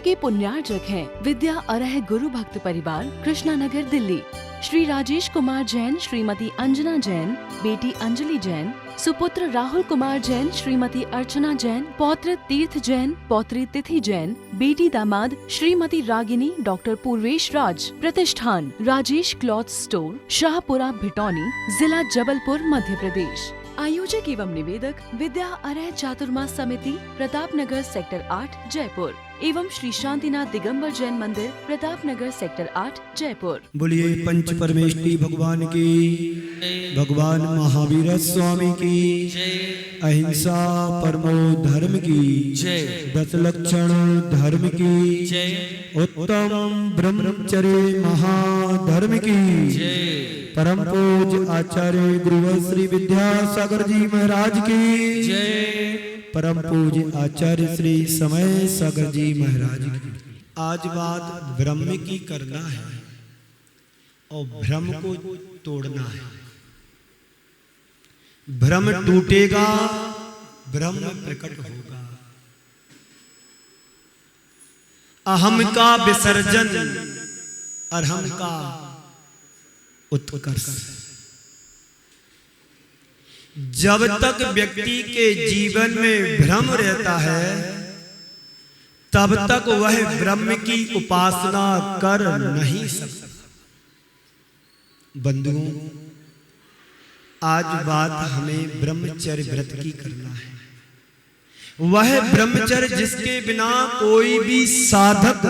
के पुण्यार्जक हैं विद्या अरह गुरु भक्त परिवार, कृष्णा नगर, दिल्ली। श्री राजेश कुमार जैन, श्रीमती अंजना जैन, बेटी अंजलि जैन, सुपुत्र राहुल कुमार जैन, श्रीमती अर्चना जैन, पौत्र तीर्थ जैन, पौत्री तिथि जैन, बेटी दामाद श्रीमती रागिनी डॉक्टर पूर्वेश राज। प्रतिष्ठान राजेश क्लॉथ स्टोर, शाहपुरा, भिटौनी, जिला जबलपुर, मध्य प्रदेश। आयोजक एवं निवेदक विद्या अरह चातुर्मास समिति, प्रताप नगर, सेक्टर 8, जयपुर एवं श्री शांतिनाथ दिगंबर जैन मंदिर, प्रताप नगर, सेक्टर 8, जयपुर। बोलिए पंच परमेष्टि भगवान की, भगवान महावीर स्वामी की, अहिंसा परमो धर्म की, 10 लक्षण धर्म की, उत्तम ब्रह्मचर्य महाधर्म की, परम पूज आचार्य गुरु श्री विद्यासागर जी महाराज की जय, परम पूज आचार्य श्री समय सागर जी महाराज की। आज बात ब्रह्म की करना है और भ्रम को तोड़ना है। भ्रम टूटेगा, ब्रह्म प्रकट होगा। अहम का विसर्जन, अरहम का उत्कर्ष। जब तक व्यक्ति के जीवन में भ्रम रहता है, तब तक वह ब्रह्म की उपासना कर नहीं सकता। बंधुओं, आज बात हमें ब्रह्मचर्य व्रत की करना है। वह ब्रह्मचर्य जिसके बिना कोई भी साधक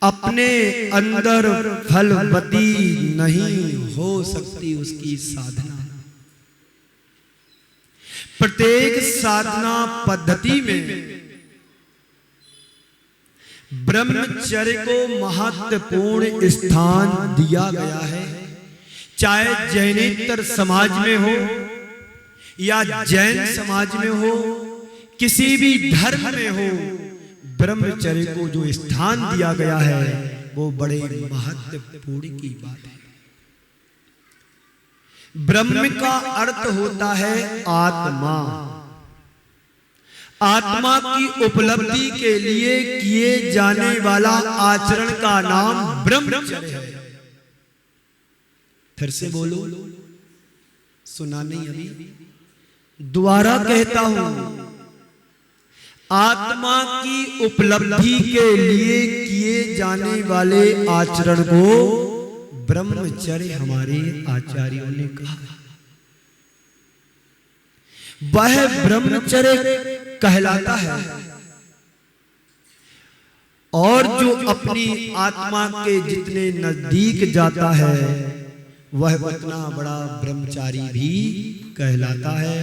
अपने अंदर फलवती नहीं हो सकती, उसकी साधना। प्रत्येक साधना पद्धति में ब्रह्मचर्य को महत्वपूर्ण स्थान दिया गया है। चाहे जैनेतर समाज में हो या जैन समाज में हो, किसी भी धर्म में हो, ब्रह्मचर्य को जो स्थान दिया गया है वो बड़े महत्वपूर्ण की बात है। ब्रह्म का अर्थ होता है आत्मा। आत्मा की उपलब्धि के लिए किए जाने वाला आचरण का नाम ब्रह्मचर्य है। फिर से बोलो, सुना नहीं अभी? दोबारा कहता हूं, आत्मा की उपलब्धि के लिए किए जाने वाले आचरण को ब्रह्मचर्य हमारे आचार्यों ने कहा। वह ब्रह्मचर्य कहलाता है। और जो अपनी आत्मा के जितने नजदीक जाता है, वह उतना बड़ा ब्रह्मचारी भी कहलाता है।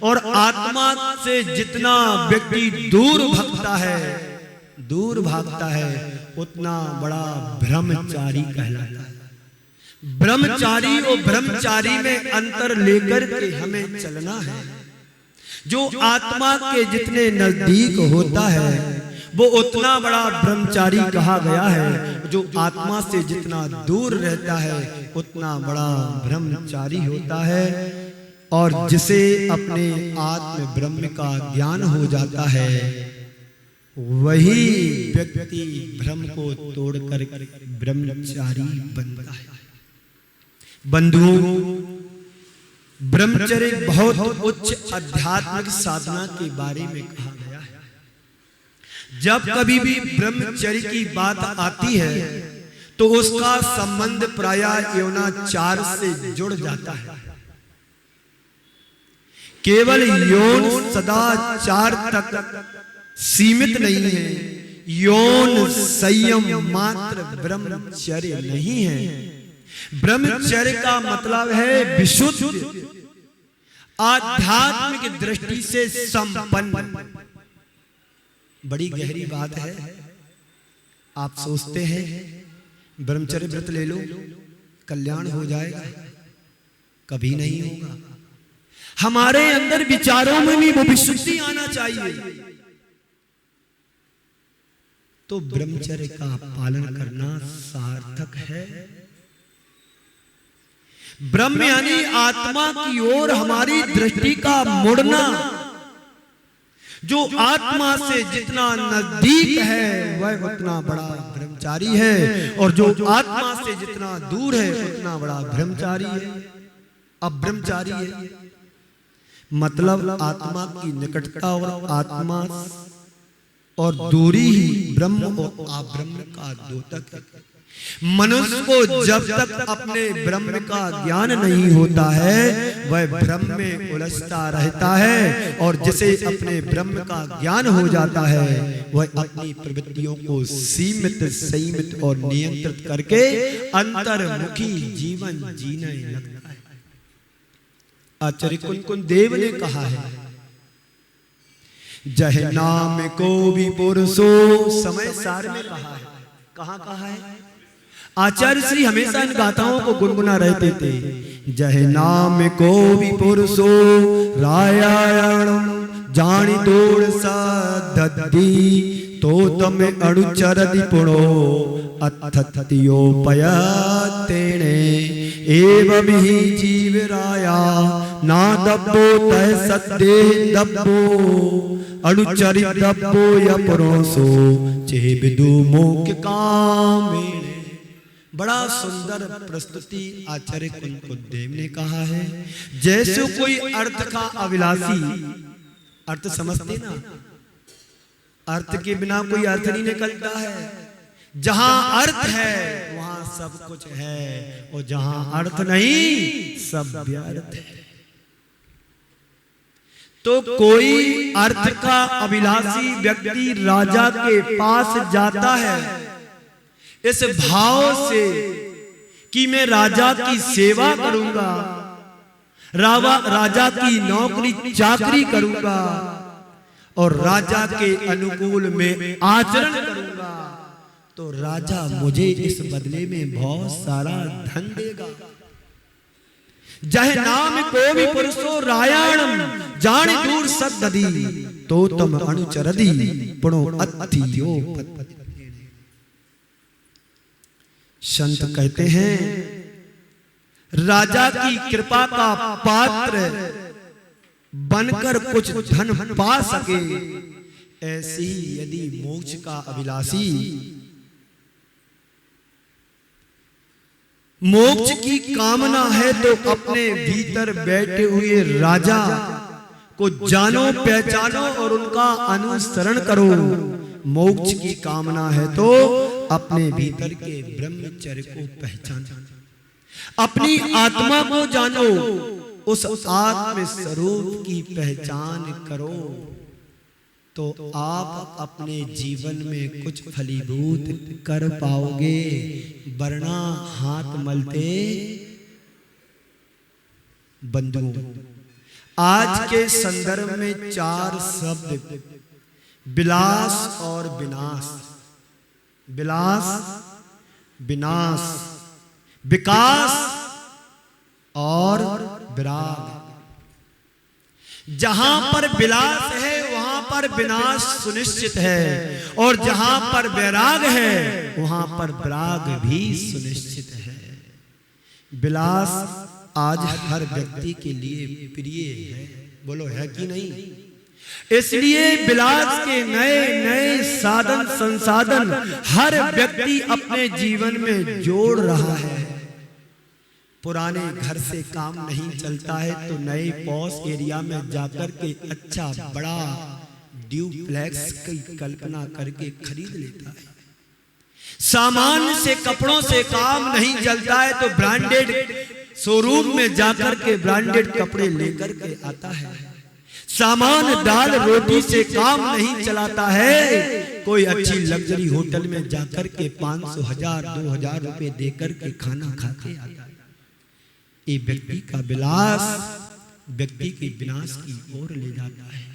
और आत्मा से जितना व्यक्ति दूर भागता है, उतना बड़ा ब्रह्मचारी कहलाता है। ब्रह्मचारी और ब्रह्मचारी में अंतर लेकर के हमें चलना है। जो आत्मा के जितने नजदीक होता है, वो उतना बड़ा ब्रह्मचारी कहा गया है। जो आत्मा से जितना दूर रहता है, उतना बड़ा ब्रह्मचारी होता है। और जिसे अपने आत्म ब्रह्म का ज्ञान हो जाता है, वही व्यक्ति भ्रम को तोड़कर ब्रह्मचारी बनता है। बंधुओं, ब्रह्मचर्य बहुत उच्च आध्यात्मिक साधना के बारे में कहा गया है। जब कभी भी ब्रह्मचर्य की बात आती है, तो उसका संबंध प्रायः यौनाचार से जुड़ जाता है। केवल यौन सदाचार तक सीमित नहीं है। यौन संयम मात्र ब्रह्मचर्य नहीं है। ब्रह्मचर्य का मतलब है विशुद्ध, आध्यात्मिक दृष्टि से संपन्न। बड़ी गहरी बात है। आप सोचते हैं ब्रह्मचर्य व्रत ले लो, कल्याण हो जाएगा। कभी नहीं होगा। हमारे अंदर विचारों में भी वो विशुद्धि आना चाहिए। तो ब्रह्मचर्य का पालन करना सार्थक है। ब्रह्म यानी आत्मा की ओर हमारी दृष्टि का मुड़ना, जो आत्मा से जितना नजदीक है वह उतना बड़ा ब्रह्मचारी है, और जो आत्मा से जितना दूर है उतना बड़ा ब्रह्मचारी है, अब ब्रह्मचारी है। मतलब आत्मा की निकटता और आत्मा और दूरी ही ब्रह्म और अब्रह्म का द्योतक है। मनुष्य को जब तक अपने ब्रह्म का ज्ञान नहीं होता है वह ब्रह्म में उलझता रहता है, और जिसे अपने ब्रह्म का ज्ञान हो जाता है वह अपनी प्रवृत्तियों को सीमित, संयमित और नियंत्रित करके अंतर्मुखी जीवन जीने लगता है। आचार्य कुंकुन देव ने कहा है, जह नाम को भी पुरुषो, समय सार में कहा है। कहाँ कहा है? आचार्य श्री हमेशा इन गाथाओं को गुनगुना रहते थे। जह नाम को भी पुरुषो रायायण जानी तोड़ सदी, तो तम अणुचरदि पुणो अथत्योपयतेणे, एवं ही जीव राया ना दब्बो तह सद्दे दब्बो, अणुचरि दब्बो यपरोसो चे विदु मोक्ष कामेण। बड़ा सुंदर प्रस्तुति आचार्य कुंकुन देव ने कहा है। जैसे कोई अर्थ का अभिलाषी, अर्थ समझते ना, अर्थ के बिना कोई अर्थ नहीं निकलता है। जहां अर्थ है वहां सब कुछ है, और जहां अर्थ नहीं सब व्यर्थ है। तो कोई अर्थ का अभिलाषी व्यक्ति राजा के पास जाता है इस भाव से कि मैं राजा की सेवा करूंगा, राजा की नौकरी चाकरी करूंगा और राजा के अनुकूल में आचरण करूंगा, तो राजा मुझे इस बदले में बहुत सारा धन देगा। जह नाम को भी पुरुषो रायाणम जान दूर सद्ददी, तो तम अणुचरदी पुणो अत्थियो। संत कहते हैं राजा की कृपा का पात्र बनकर कुछ धन पा सके, ऐसे ही यदि मोक्ष का अभिलाषी मोक्ष की कामना है तो अपने भीतर बैठे हुए राजा को जानो, पहचानो और उनका अनुसरण करो। मोक्ष की कामना है तो अपने भीतर के ब्रह्मचर्य को पहचानो, अपनी आत्मा को जानो, उस आत्म स्वरूप की पहचान करो, तो आप अपने जीवन में कुछ फलीभूत कर पाओगे, वरना हाथ मलते बंधुओं। आज के संदर्भ में 4 शब्द विलास और विनाश, विलास, विनाश, विकास और विराग। जहां पर विलास है वहां पर विनाश सुनिश्चित है, और जहां पर वैराग है वहां पर विराग भी सुनिश्चित है। विलास आज हर व्यक्ति के लिए प्रिय है, बोलो है कि नहीं? इसलिए विलास के नए नए साधन संसाधन हर व्यक्ति अपने जीवन में जोड़ रहा है। पुराने घर से काम नहीं चलता है तो नए पॉश एरिया में जाकर के अच्छा बड़ा ड्यूप्लेक्स की कल्पना करके खरीद लेता है। सामान्य से कपड़ों से काम नहीं चलता है तो ब्रांडेड शोरूम में जाकर के ब्रांडेड कपड़े लेकर के आता है। सामान दाल रोटी से काम नहीं चलाता है, कोई अच्छी लग्जरी होटल में जाकर के 500, 1000, 2000 रुपए देकर के खाना खा के आता है। ये व्यक्ति का विलास व्यक्ति के विनाश की ओर ले जाता है।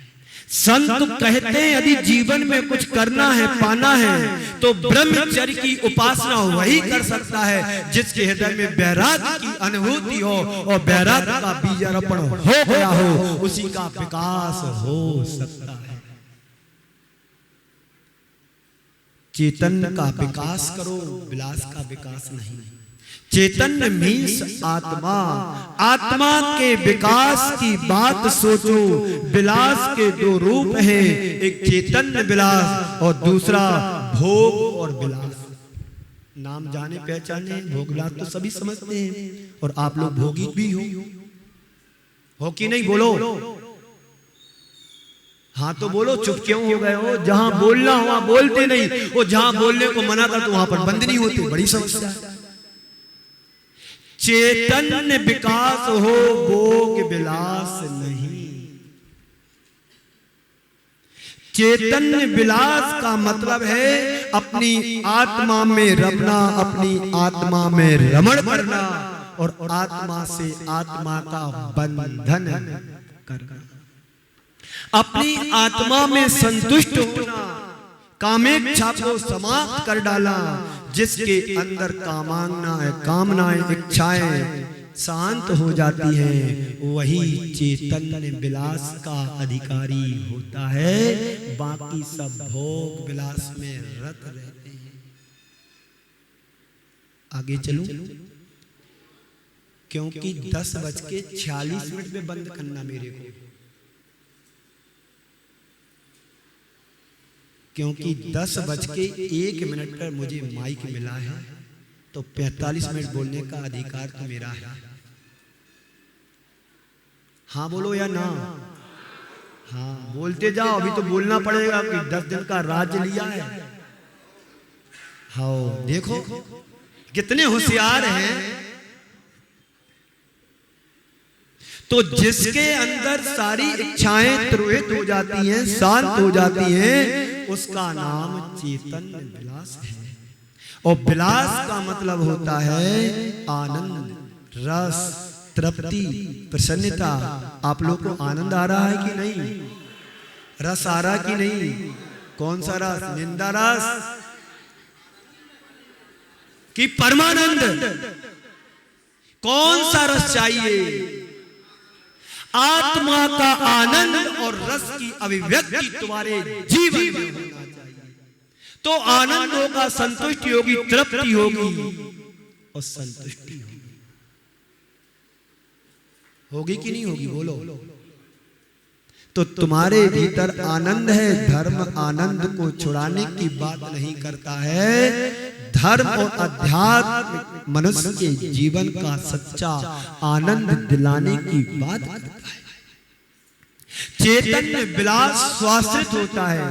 संत कहते हैं यदि जीवन में कुछ करना है, पाना है, तो ब्रह्मचर्य की उपासना वही कर सकता है जिसके हृदय में वैराग्य की अनुभूति हो और वैराग्य का बीजारोपण हो गया हो, उसी का विकास हो सकता है। चेतन का विकास करो, विलास का विकास नहीं। चैतन्य मीन्स आत्मा। आत्मा के विकास की बात सोचो। विलास के दो रूप हैं, एक चैतन्य विलास और दूसरा भोग और विलास। नाम जाने पहचाने, भोग विलास तो सभी समझते हैं और आप लोग भोगी भी हो कि नहीं? बोलो हाँ तो बोलो, चुप क्यों हो गए हो? जहां बोलना हो वहां बोलते नहीं, वो जहां बोलने को मना कर तो वहां पर बंद नहीं होती। बड़ी समस्या है। चैतन्य विकास हो, भोग विलास नहीं। चैतन्य विलास का मतलब है अपनी आत्मा में रमना, अपनी आत्मा में रमण करना और आत्मा से आत्मा का बंधन करना, अपनी आत्मा में संतुष्ट होना, कामेच्छा को समाप्त कर डाला। जिसके अंदर कामनाएं, इच्छाएं शांत हो जाती हैं, वही चैतन्य विलास का अधिकारी होता है। बाकी सब भोग विलास में रत रहते हैं। आगे चलूं? क्योंकि 10:46 में बंद करना मेरे को, क्योंकि 10:01 पर मुझे माइक मिला है, तो 45 मिनट बोलने का अधिकार तो मेरा है। हाँ बोलो या ना? हाँ बोलते जाओ, अभी तो बोलना पड़ेगा कि 10 दिन का राज्य लिया है। हाँ देखो कितने होशियार हैं। तो जिसके अंदर सारी इच्छाएं तुरोहित हो जाती हैं, शांत हो जाती हैं, उसका नाम चैतन्य विलास है। और विलास का मतलब होता है आनंद, रस, तृप्ति, प्रसन्नता। आप लोग को आनंद आ रहा है कि नहीं? रस आ रहा कि नहीं? कौन सा रस? निंदा रस कि परमानंद? कौन सा रस चाहिए? आत्मा का आनंद और रस की अभिव्यक्ति तुम्हारे जीवन में होना चाहिए। तो आनंद होगा, संतुष्टि होगी, तृप्ति होगी और संतुष्टि होगी। होगी कि नहीं होगी? बोलो। तो तुम्हारे भीतर आनंद है। धर्म आनंद को छुड़ाने की बात नहीं करता है। धर्म और अध्यात्म मनुष्य के जीवन का सच्चा आनंद दिलाने की बात करता है। चैतन्य विलास स्वाश्रित होता है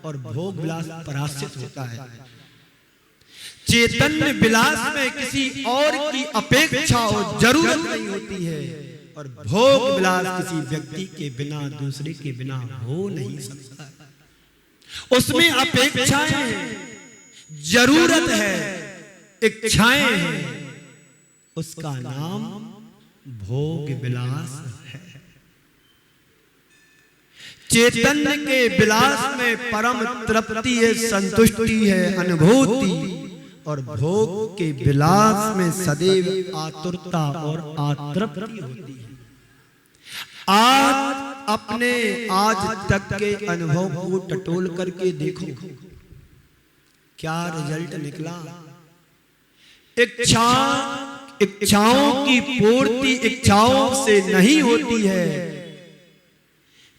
और भोग विलास पराश्रित होता है। चैतन्य विलास में किसी और की अपेक्षा और जरूरत नहीं होती है और भोग विलास किसी व्यक्ति के बिना, दूसरे के बिना हो नहीं सकता। उसमें अपेक्षाएं हैं, जरूरत है, इच्छाएं हैं। उसका नाम भोग विलास है। चैतन्य के विलास में परम तृप्ति है, संतुष्टि है, अनुभूति। और भोग के विलास में सदैव आतुरता और आतृप्ति होती है। आज अपने आज तक के अनुभव को टटोल करके देखो, क्या रिजल्ट निकला? इच्छाओं की पूर्ति इच्छाओं से नहीं होती है।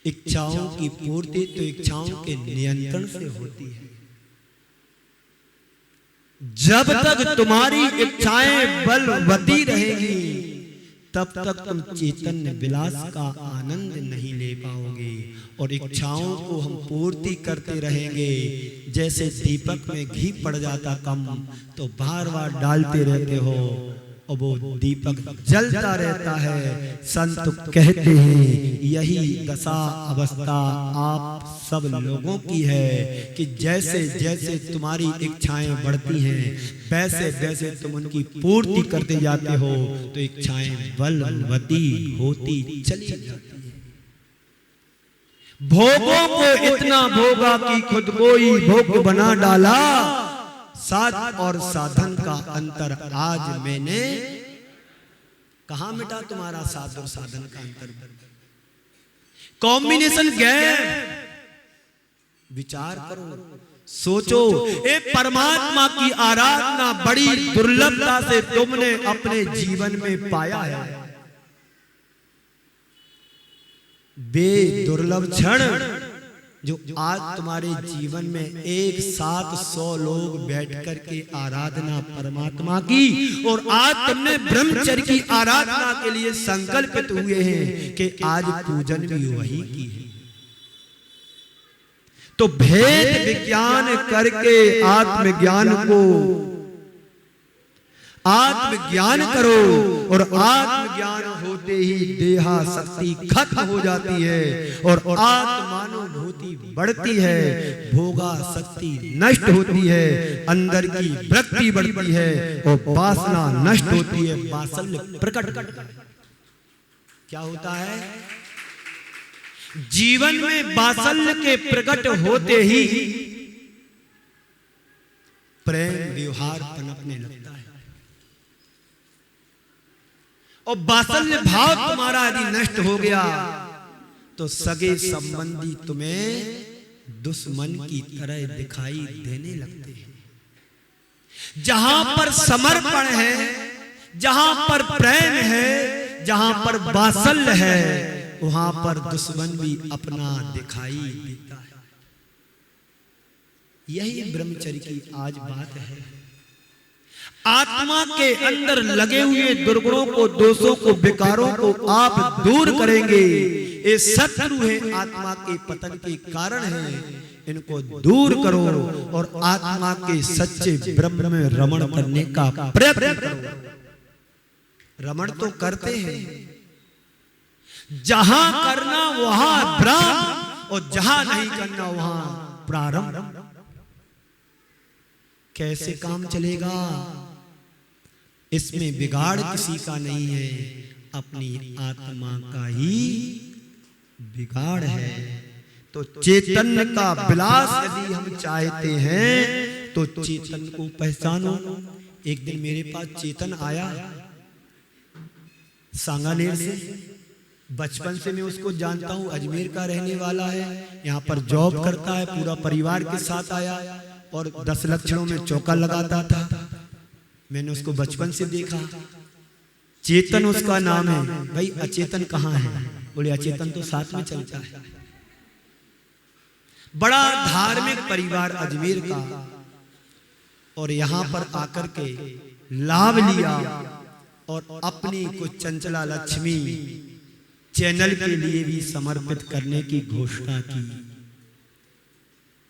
इच्छाओं की पूर्ति तो इच्छाओं के नियंत्रण से होती है। जब तक तुम्हारी इच्छाएं बलवती रहेगी, तब तक तुम चैतन्य विलास का आनंद नहीं ले पाओगे। और इच्छाओं को हम पूर्ति करते रहेंगे। जैसे दीपक में घी पड़ जाता कम, तो बार बार डालते रहते हो और वो दीपक जलता रहता है। संत कहते हैं यही दशा अवस्था आप सब लोगों की है कि जैसे जैसे तुम्हारी इच्छाएं बढ़ती हैं, वैसे वैसे तुम उनकी पूर्ति करते जाते हो, तो इच्छाएं बलवती होती चली जाती है। भोगों को इतना भोगा कि खुद को ही भोग बना डाला। साध और साधन का अंतर आज मैंने कहां मिटा? तुम्हारा साध और साधन का अंतर, कॉम्बिनेशन गैप। विचार करो, सोचो, ए परमात्मा की आराधना बड़ी दुर्लभता से तुमने अपने जीवन में पाया है। बेदुर्लभ क्षण जो आज तुम्हारे जीवन में एक साथ 100 लोग बैठ कर के आराधना परमात्मा की, और आज तुमने ब्रह्मचर्य की आराधना के लिए संकल्पित हुए हैं कि आज पूजन भी वही की है। तो भेद विज्ञान करके आत्मज्ञान करो, और आत्मज्ञान होते ही देहा शक्ति खत्म हो जाती है और आत्मानुभूति बढ़ती है, भोगा शक्ति नष्ट होती है, अंदर की वृत्ति बढ़ती है और वासना नष्ट होती है, वात्सल्य प्रकट। क्या होता है? जीवन में वात्सल्य के प्रकट होते ही प्रेम व्यवहार पनपने लगता है, और वात्सल्य भाव तुम्हारा यदि नष्ट हो गया तो सगे संबंधी तुम्हें दुश्मन की तरह दिखाई देने लगते हैं। जहां पर समर्पण है, जहां पर प्रेम है, जहां पर वात्सल्य है, वहां पर दुश्मन भी अपना दिखाई देता है। यही ब्रह्मचर्य की आज बात है। आत्मा के अंदर लगे हुए दुर्गुणों को, दोषों को, विकारों को आप दूर करेंगे। ये शत्रु है, आत्मा के पतन के कारण है, इनको दूर करो और आत्मा के सच्चे ब्रह्म में रमण करने का प्रयत्न करो। रमण तो करते हैं, जहां करना वहां ब्रह्म, और जहां नहीं करना वहां प्रारंभ। कैसे काम चलेगा? इसमें बिगाड़ किसी का नहीं है, अपनी आत्मा का ही बिगाड़ है। तो चेतन का विलास यदि हम चाहते हैं तो चेतन को पहचानो। एक दिन मेरे पास चेतन आया सांगानेर से, बचपन से मैं उसको जानता हूं, अजमेर का रहने वाला है, यहाँ पर जॉब करता है, पूरा परिवार के साथ आया और 10 लक्षणों में चौका लगाता था। मैंने उसको बचपन से देखा। चेतन उसका नाम है। भाई अचेतन कहाँ है? बोले अचेतन तो साथ में चलता है। बड़ा धार्मिक परिवार अजमेर का, और यहां पर आकर के लाभ लिया और अपनी कुछ चंचला लक्ष्मी चैनल के लिए भी समर्पित करने की घोषणा की।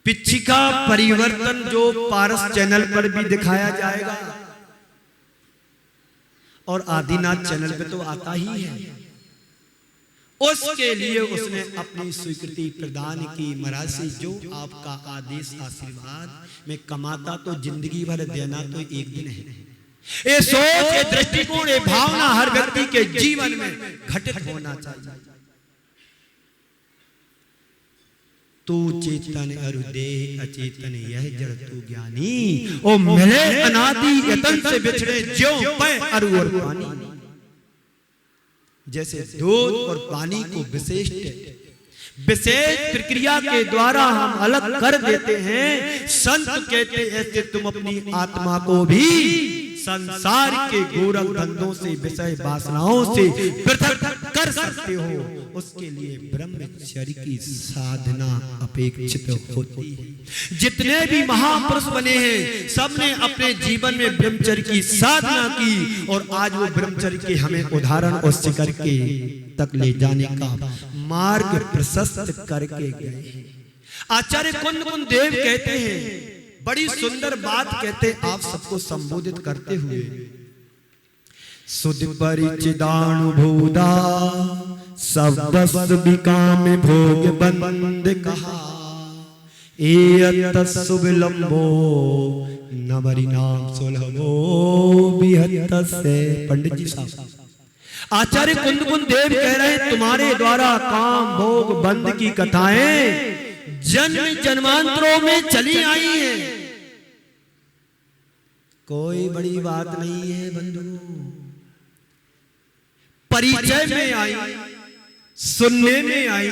पिछिका परिवर्तन जो पारस चैनल पर भी दिखाया जाएगा और आदिनाथ चैनल पे तो आता ही है, उसके लिए उसने अपनी स्वीकृति प्रदान की। महाराज से जो आपका आदेश आशीर्वाद में कमाता तो जिंदगी भर देना तो एक दिन है। ये सोच, ये दृष्टिकोण, ये भावना हर व्यक्ति के जीवन में घटित होना चाहिए। तू चेतन अरु देह अचेतन यह जड़ तू ज्ञानी, ओ मिले अनादि यतन से बिछड़े ज्यों पै अरु और पानी। जैसे दूध और पानी को विशेष प्रक्रिया के द्वारा हम अलग कर देते हैं, संत कहते ऐसे तुम अपनी आत्मा को भी संसार के गोरख धंधों से, विषय वासनाओं से पृथक कर सकते हो। उसके लिए ब्रह्मचर्य की साधना अपेक्षित होती है। जितने भी महापुरुष बने हैं सबने अपने जीवन में ब्रह्मचर्य की साधना की, और आज वो ब्रह्मचर्य के हमें उदाहरण और शिखर के तक ले जाने का मार्ग प्रशस्त करके गए। आचार्य कुंद देव कहते हैं, बड़ी सुंदर बात कहते, आप सबको संबोधित करते हुए, सुध परिचिदानुभूदा शब्द विकाम भोग बंद कहा, एयत सुविलंबो नवरी नाम सुलभो बिहत से। पंडित जी साहब, आचार्य कुंद देव कह रहे हैं, तुम्हारे द्वारा काम भोग बंद की कथाएं जन्म जन्मांतरों में चली आई हैं। कोई बड़ी बात नहीं है बंधु, परिचय में आई, सुनने में आई,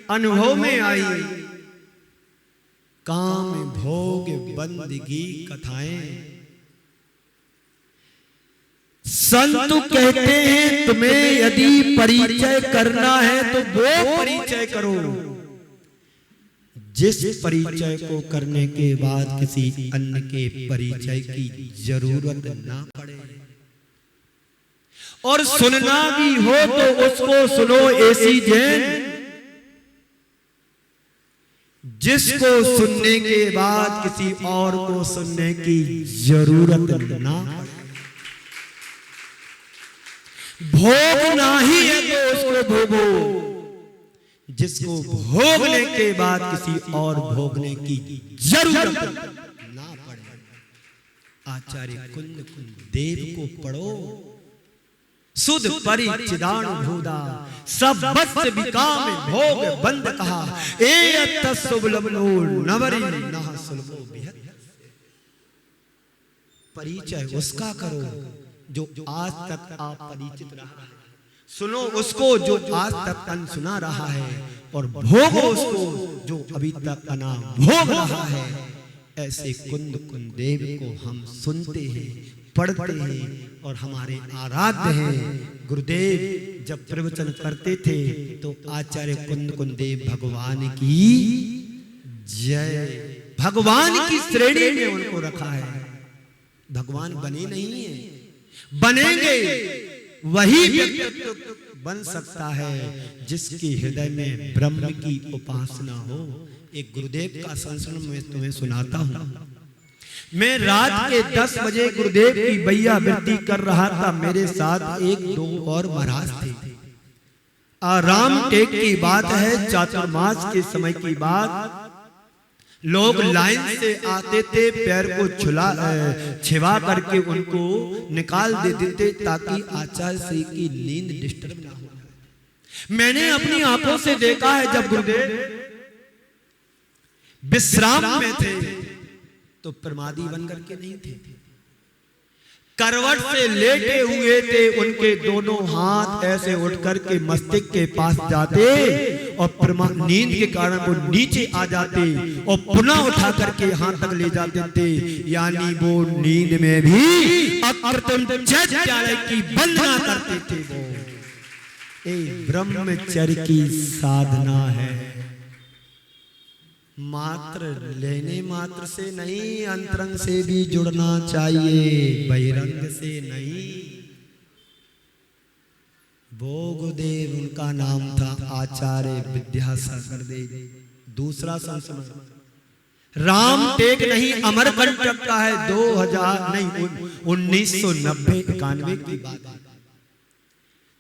अनुभव में आई, काम भोग बंदगी कथाएं। संत कहते हैं तुम्हें यदि परिचय करना है तो वो परिचय करो जिस परिचय को करने के बाद किसी अन्य के परिचय की जरूरत ना पड़े। और सुनना भी हो तो उसको सुनो ऐसी जैन जिसको सुनने के बाद किसी और को सुनने की जरूरत ना पड़े। भोगना ही है तो उसको भोगो जिसको भोगने के बाद किसी और भोगने की जरूरत ना पड़े। आचार्य कुंद देव को पढ़ो। सुध परिचिदान भूदा सब बस विकाम भोग बंद कहा ए तस्सुबलबलो नवरी नहा सुलभो बिहत। परिचय उसका करो जो आज तक आप परिचित रहा है। सुनो उसको जो आज तक अनसुना रहा है और भोगो उसको जो अभी तक अना भोग रहा है। ऐसे कुंद कुंदेव को हम सुनते हैं, पढ़ते हैं और हमारे आराध्य हैं। गुरुदेव जब प्रवचन करते थे तो आचार्य कुंद कुंदेव भगवान की जय, भगवान की श्रेणी में उनको रखा है। भगवान बने नहीं है, बनेंगे। वही व्यक्तित्व बन सकता है जिसके हृदय में ब्रह्म की उपासना हो। एक गुरुदेव का संस्मरण मैं तुम्हें सुनाता हूं। मैं रात के 10 बजे गुरुदेव की बैया वृत्ति कर रहा था। मेरे साथ एक दो और महाराज थे। आराम टेक की बात है, चातुर्मास के समय की बात। लोग लाइन से आते थे, पैर को छिवा करके उनको निकाल देते थे ताकि आचार्य श्री की नींद डिस्टर्ब ना हो। मैंने अपनी आंखों से देखा है जब गुरुदेव विश्राम में थे तो प्रमादी बन करके नहीं थे, करवट से लेटे हुए थे। उनके दोनों हाथ ऐसे उठ करके मस्तिष्क के पास जाते और नींद के कारण वो नीचे आ जाते और पुनः उठा करके यहाँ तक ले जाते थे। यानी वो नींद में भी अकृत्रिम चर्या की वंदना करते थे। वो ब्रह्मचर्य की साधना है। मात्र लेने मात्र से नहीं, अंतरंग से भी जुड़ना चाहिए, बहिरंग से नहीं। भोगदेव उनका नाम था, आचार्य विद्यासागर देव। दूसरा संस्मरण राम टेक नहीं, अमरकंटक का है। 1990-91 की बात है।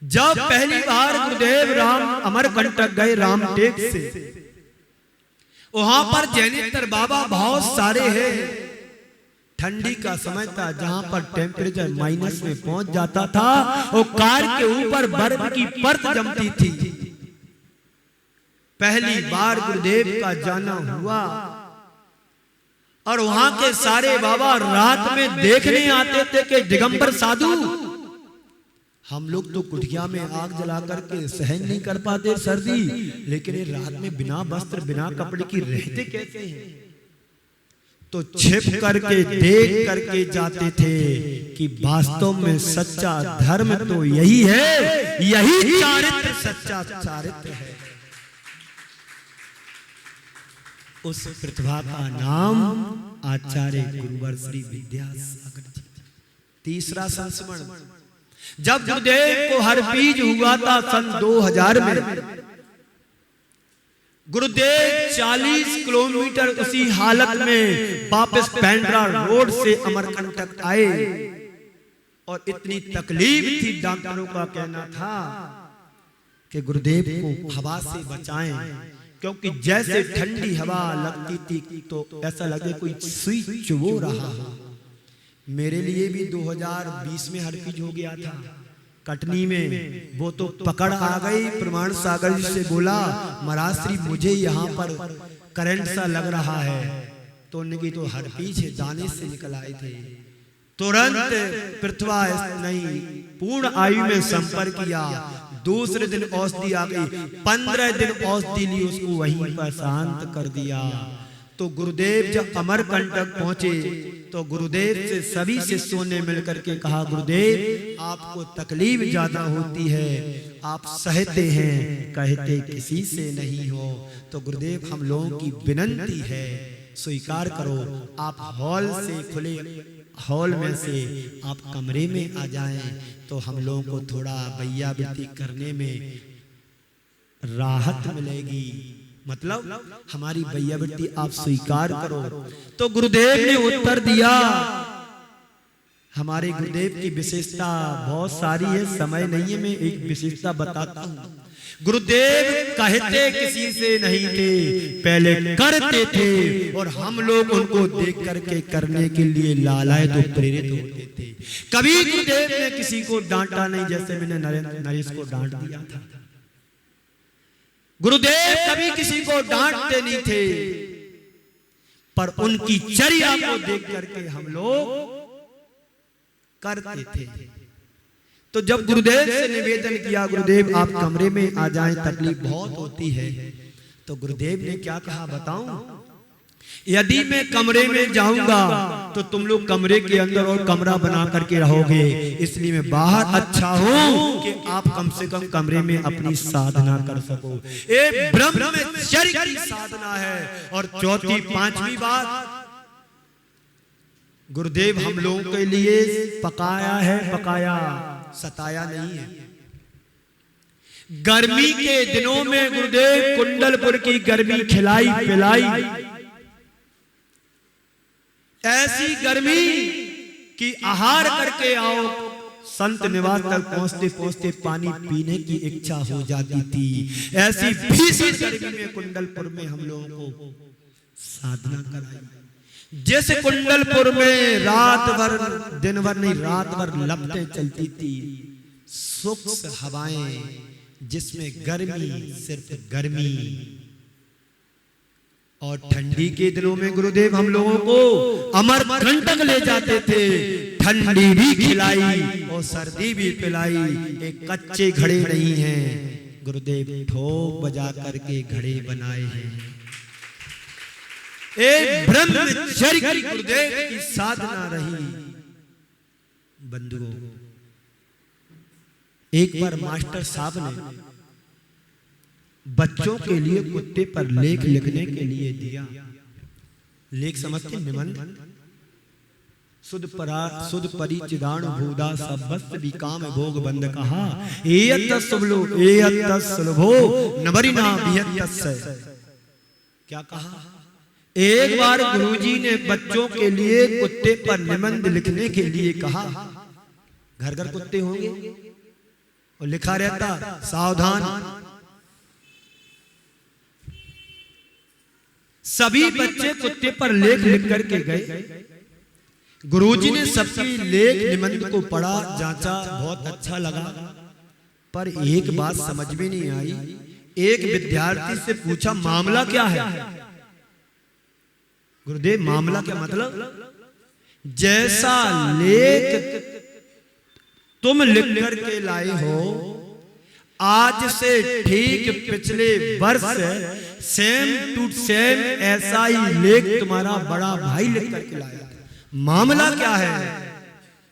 जब पहली बार गुरुदेव राम अमरकंटक गए राम टेक से, वहां पर जैनेतर बाबा बहुत सारे हैं। ठंडी का समय था जहां पर टेम्परेचर माइनस में पहुंच जाता था और कार के ऊपर बर्फ की परत जमती थी। पहली बार गुरुदेव का जाना हुआ और वहां के सारे बाबा रात में देखने आते थे कि दिगंबर साधु। हम लोग तो कुटिया में आग जला करके सहन नहीं कर पाते सर्दी, लेकिन ये रात में बिना वस्त्र बिना कपड़े की रहते कैसे हैं? तो छिप करके देख करके जाते थे कि वास्तव में सच्चा धर्म तो यही है, यही चारित्र सच्चा चारित्र है। उस प्रतिभा का नाम आचार्य गुरुवर श्री विद्यासागर जी। तीसरा संस्मरण जब गुरुदेव को हरपीज हुआ था सन 2000 में, गुरुदेव 40 किलोमीटर उसी हालत में वापस पेंड्रा रोड से अमरकंटक आए और इतनी तकलीफ थी। डॉक्टरों का कहना था कि गुरुदेव को हवा से बचाएं, क्योंकि जैसे ठंडी हवा लगती थी तो ऐसा लगे कोई सुई चुभो रहा हो। मेरे लिए भी 2020 में हरपीज हो गया था कटनी में। वो तो पकड़ आ गई। प्रमाण सागर जी से बोला, महाराज श्री मुझे यहाँ पर करंट सा लग रहा है। तो उनकी तो हरपीज है, दाने से निकल आए थे। तुरंत पृथ्वा नहीं पूर्ण आयु में संपर्क किया। दूसरे दिन औषधि आ गई, 15 दिन औषधि ली, उसको वहीं पर शांत कर दिया। तो गुरुदेव जब अमरकंटक पहुंचे तो गुरुदेव से सभी शिष्यों ने मिलकर के कहा, गुरुदेव आपको तकलीफ ज्यादा होती है, आप सहते हैं, कहते किसी से नहीं हो। तो गुरुदेव हम लोगों की विनती है, स्वीकार करो, आप हॉल से खुले हॉल में से आप कमरे में आ जाएं तो हम लोगों को थोड़ा वैयावृत्ति करने में राहत मिलेगी, मतलब हमारी वैयावृत्ति आप स्वीकार करो। तो गुरुदेव ने उत्तर दिया, हमारे गुरुदेव की विशेषता बहुत सारी है, समय नहीं है, मैं एक विशेषता बताता हूँ। गुरुदेव कहते किसी से नहीं थे, पहले करते थे और हम लोग उनको देख करके करने के लिए लालायत तो प्रेरित होते थे। कभी गुरुदेव ने किसी को डांटा नहीं, जैसे मैंने नरेश को डांट दिया था। गुरुदेव कभी किसी को डांटते नहीं थे, पर उनकी चर्या को देख करके हम लोग करते थे। तो जब गुरुदेव से निवेदन किया, गुरुदेव आप कमरे में आ जाएं, तकलीफ बहुत होती है, तो गुरुदेव ने क्या कहा बताऊं? यदि मैं कमरे में जाऊंगा तो तुम लोग कमरे के अंदर और कमरा बना करके रहोगे, इसलिए मैं बाहर अच्छा हूं कि आप कम से कम कमरे में अपनी साधना कर सको। ये ब्रह्मचर्य की साधना है। और चौथी पांचवी बात, गुरुदेव हम लोगों के लिए पकाया है, पकाया, सताया नहीं है। गर्मी के दिनों में गुरुदेव कुंडलपुर की गर्मी खिलाई पिलाई, ऐसी गर्मी कि आहार करके आओ, संत निवास तक पहुंचते पहुंचते पानी पीने की इच्छा हो जाती थी। ऐसी भीषण गर्मी में कुंडलपुर में हम लोगों को साधना कराई। जैसे कुंडलपुर में रात भर, दिन भर नहीं, रात भर लपटें चलती थी, सूक्ष्म हवाएं, जिसमें गर्मी, सिर्फ गर्मी। और ठंडी के दिनों में गुरुदेव हम लोगों को अमरकंटक ले जाते थे, ठंडी भी खिलाई और सर्दी भी पिलाई। एक कच्चे घड़े नहीं हैं, गुरुदेव ठोक बजा करके घड़े बनाए हैं। एक ब्रह्मचर्य की गुरुदेव की साधना रही। बंधुओं, एक बार मास्टर साहब ने बच्चों के लिए कुत्ते पर लेख लिखने के लिए दिया। लेख समझते, निबंध। सुध परिचिदान भूदा सब्बस्त विकाम भोग बंद कहा, सुलभो नवरिना बिहत्तस्य। क्या कहा? एक बार गुरुजी ने बच्चों के लिए कुत्ते पर निबंध लिखने के लिए कहा। घर घर कुत्ते होंगे और लिखा रहता, सावधान। सभी बच्चे कुत्ते पर लेख लिख करके गए। गुरुजी ने सबकी लेख निबंध को पढ़ा, जांचा, बहुत अच्छा लगा, पर एक बात समझ में नहीं आई। एक विद्यार्थी से पूछा, मामला क्या है? गुरुदेव, मामला क्या मतलब? जैसा लेख तुम लिख करके लाए हो, आज से ठीक पिछले वर्ष सेम टू सेम ऐसा ही लेख तुम्हारा बड़ा भाई लिख करके लाया। मामला क्या है?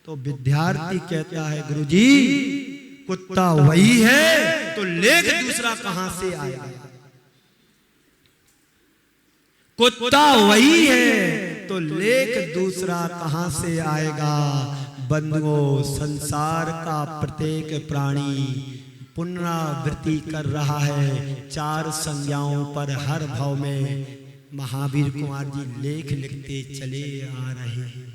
तो विद्यार्थी कहता है, गुरुजी कुत्ता वही है तो लेख दूसरा कहां से आएगा? कुत्ता वही है तो लेख दूसरा कहां से आएगा? बंधुओं, संसार का प्रत्येक प्राणी पुनरावृत्ति कर रहा है। 4 संज्ञाओं पर हर भाव में महावीर कुमार जी लेख लिखते चले आ रहे हैं।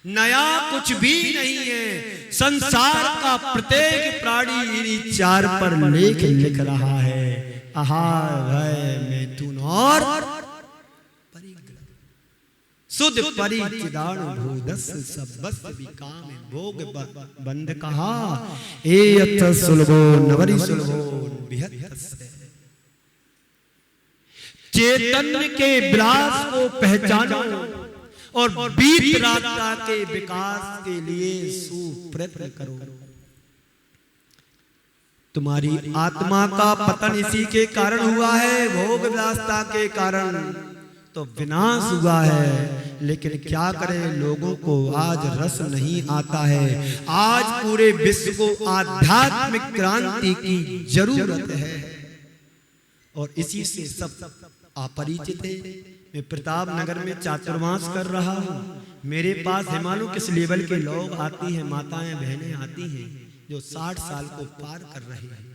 नया कुछ भी नहीं है। संसार का प्रत्येक प्राणी इन्हीं 4 पर लेख लिख रहा है। आहार, भय, मैथुन और सुध परिचिदान भूदस सब्बस्त विकाम भोग बंद कहा, एयत सुलभो नवरि सुलभो बिहत्तस्य। चैतन्य के विलास को पहचानो और वीतरागता के विकास के लिए सुप्रयत्न करो। तुम्हारी आत्मा का पतन इसी के कारण हुआ है, भोग विलासता के कारण। तो विनाश हुआ है। लेकिन क्या करें, लोगों को आज रस नहीं आता है। आज पूरे विश्व को आध्यात्मिक क्रांति की जरूरत है और इसी से सब अपरिचित है। मैं प्रताप नगर में चातुर्मास कर रहा हूँ। मेरे पास हिमालय किस लेवल के लोग आती हैं, माताएं बहनें आती हैं जो 60 साल को पार कर रहे हैं।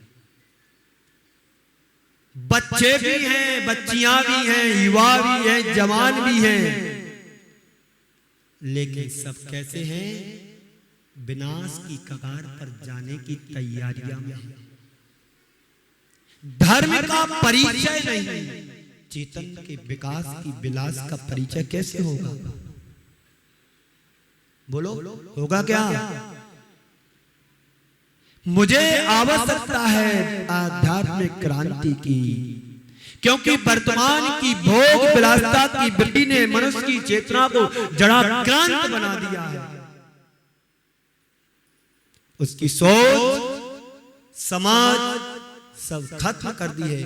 बच्चे भी हैं, बच्चियां भी हैं, युवा भी हैं, जवान भी हैं, लेकिन सब कैसे हैं? विनाश की कगार पर जाने की तैयारियां में हैं। धर्म का परिचय नहीं, चेतन के विकास की विलास का परिचय कैसे होगा? बोलो, होगा क्या? मुझे आवश्यकता है आध्यात्मिक क्रांति की, क्योंकि वर्तमान की भोग विलासिता की वृत्ति ने मनुष्य की चेतना को जड़ाक्रांत बना दिया है। उसकी सोच समाज सब खत्म कर दी है।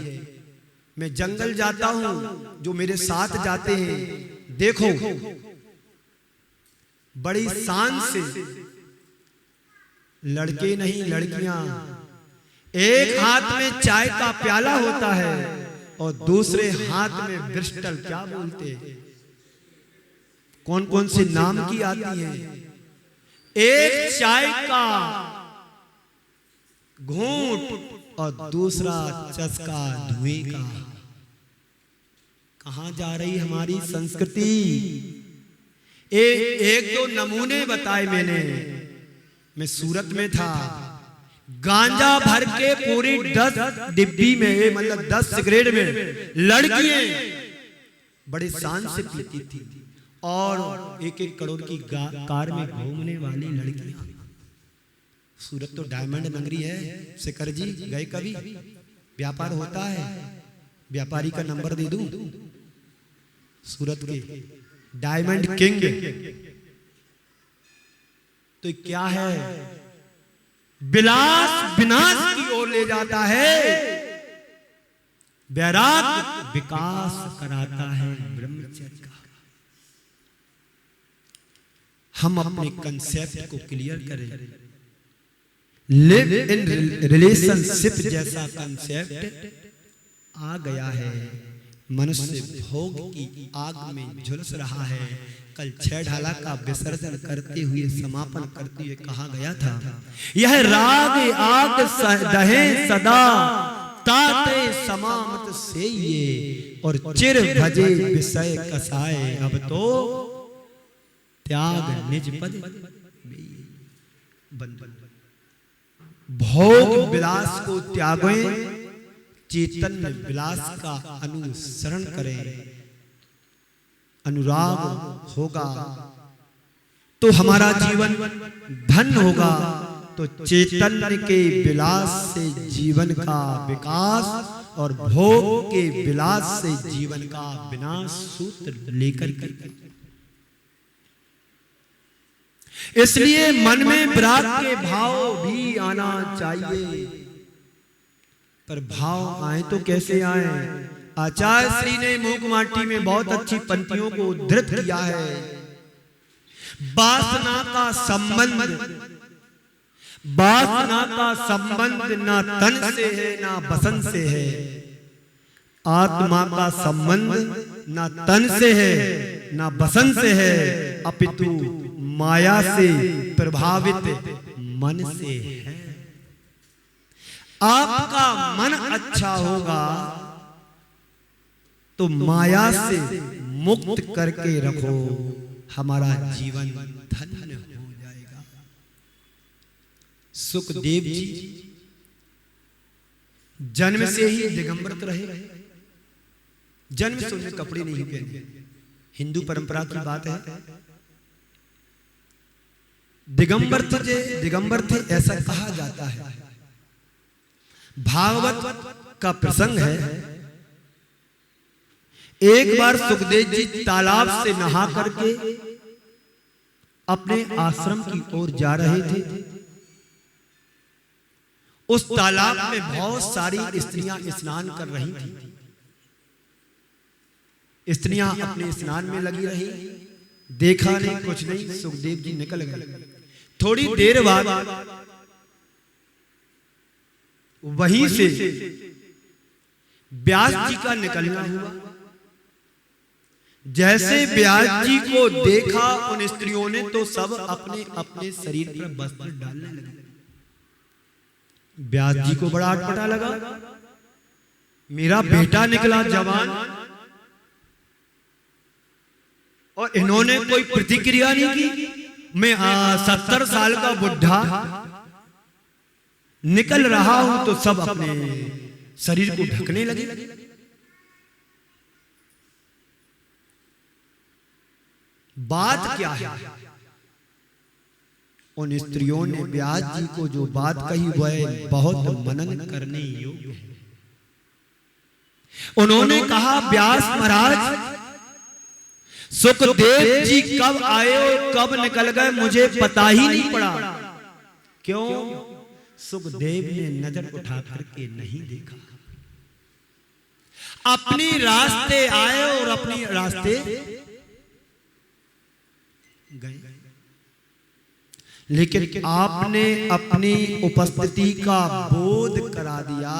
मैं जंगल जाता हूं, जो मेरे साथ जाते हैं, देखो बड़ी शान से लड़के नहीं लड़कियां, एक हाथ में चाय का प्याला होता है और दूसरे हाथ में ब्रिस्टल, क्या बोलते हैं, कौन कौन से नाम की आती है, एक चाय का घूंट और दूसरा चस्का धुएं का। कहां जा रही हमारी संस्कृति? एक दो नमूने बताए मैंने। मैं सूरत में था, गांजा भर के पूरी 10 डिब्बी में, मतलब 10 सिगरेट में लड़कियां बड़े शान से पीती थी और 1-1 करोड़ की कार में घूमने वाली लड़कियां। सूरत तो डायमंड नगरी है। शेखर जी गए कभी? व्यापार होता है, व्यापारी का नंबर दे दूं? सूरत के डायमंड किंग। तो क्या है? विलास विनाश की ओर ले जाता है, वैराग्य विकास कराता है, ब्रह्मचर्य का। हम अपने कंसेप्ट को क्लियर करें। लिव इन रिलेशनशिप जैसा कंसेप्ट आ गया है। मनुष्य भोग की आग में झुलस रहा है। कल 6 ढाला का विसर्जन करते हुए, समापन करते हुए कहा गया था, यह राग आग दहे सदा ताते समामत से ये, और चिर भजे विषय कसाए, अब तो त्याग निज पद बन। भोग विलास को त्यागें, चैतन्य विलास का अनुसरण करें। अनुराग होगा तो हमारा जीवन धन्य होगा। तो चैतन्य के विलास से जीवन का विकास और भोग के विलास से जीवन का विनाश सूत्र लेकर के, इसलिए मन में विराग के भाव भी आना चाहिए। पर भाव आए तो कैसे आए? आचार्य श्री ने मूक माटी में बहुत अच्छी पंक्तियों को उद्धृत किया है। वासना का संबंध ना तन से है ना बसन से है। आत्मा का संबंध ना तन से है ना बसन से है, अपितु माया से प्रभावित मन से है। आपका मन अच्छा होगा तो माया से मुक्त करके रखो, हमारा जीवन धन्य हो जाएगा। सुखदेव जी जन्म से ही दिगंबर रहे। जन्म से उन्हें कपड़े नहीं पहने। हिंदू परंपरा की बात है। दिगंबर थे ऐसा कहा जाता है। भागवत का प्रसंग है। एक बार सुखदेव जी तालाब से नहा करके अपने आश्रम की ओर जा रहे थे। उस तालाब में बहुत सारी स्त्रियां स्नान कर रही थी। स्त्रियां अपने स्नान में लगी रही, देखा नहीं, कुछ नहीं, सुखदेव जी निकल गए। थोड़ी देर बाद वहीं से व्यास जी का निकलना हुआ। जैसे व्यास जी को देखा उन स्त्रियों ने तो सब अपने अपने शरीर पर वस्त्र डालने लगे। व्यास जी को बड़ा अटपटा लगा, मेरा बेटा निकला जवान और इन्होंने कोई प्रतिक्रिया नहीं की। मैं 70 साल का बुढ़ा निकल रहा हूं तो सब अपने शरीर को ढकने लगे। बात क्या है? उन स्त्रियों ने व्यास जी को जो बात कही वह बहुत मनन करने योग्य है। उन्होंने कहा, व्यास महाराज, सुखदेव जी कब आए और कब निकल गए मुझे पता ही नहीं पड़ा। क्यों? सुखदेव ने नजर उठा करके नहीं देखा। अपने रास्ते आए और अपने रास्ते गए, लेकिन आपने अपनी उपस्थिति का बोध करा दिया।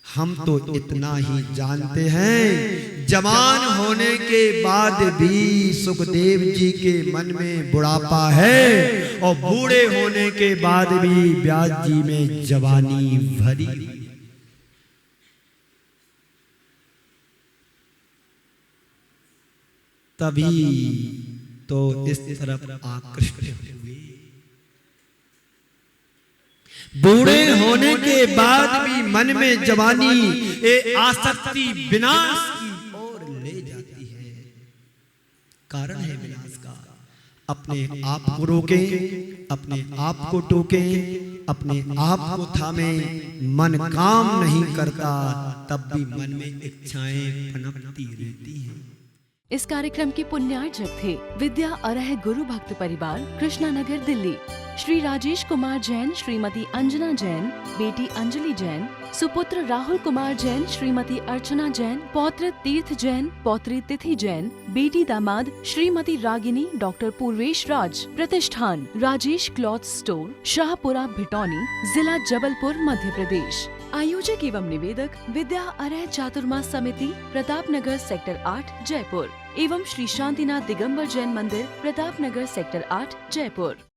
हम तो इतना ही जानते हैं, जवान होने के बाद भी सुखदेव जी के मन में बुढ़ापा है और बूढ़े होने के बाद भी व्यास जी में जवानी भरी। तभी तो इस तरफ आकृष्ट हुए। बूढ़े होने के बाद भी मन में जवानी ए आसक्ति विनाश की ओर ले जाती है। कारण है विनाश का। अपने आप को रोकें, अपने आप को टोकें, अपने आप को थामें। मन काम नहीं करता तब भी मन में इच्छाएं पनपती रहती हैं। इस कार्यक्रम के पुण्यार्चक थे विद्या अरह गुरु भक्त परिवार, कृष्णा नगर, दिल्ली। श्री राजेश कुमार जैन, श्रीमती अंजना जैन, बेटी अंजलि जैन, सुपुत्र राहुल कुमार जैन, श्रीमती अर्चना जैन, पौत्र तीर्थ जैन, पौत्री तिथि जैन, बेटी दामाद श्रीमती रागिनी डॉक्टर पूर्वेश राज। प्रतिष्ठान राजेश क्लॉथ स्टोर, शाहपुरा, भिटौनी, जिला जबलपुर, मध्य प्रदेश। आयोजक एवं निवेदक विद्या अरह चातुर्मास समिति, प्रताप नगर, सेक्टर 8, जयपुर एवं श्री शांतिनाथ दिगंबर जैन मंदिर, प्रताप नगर, सेक्टर 8, जयपुर।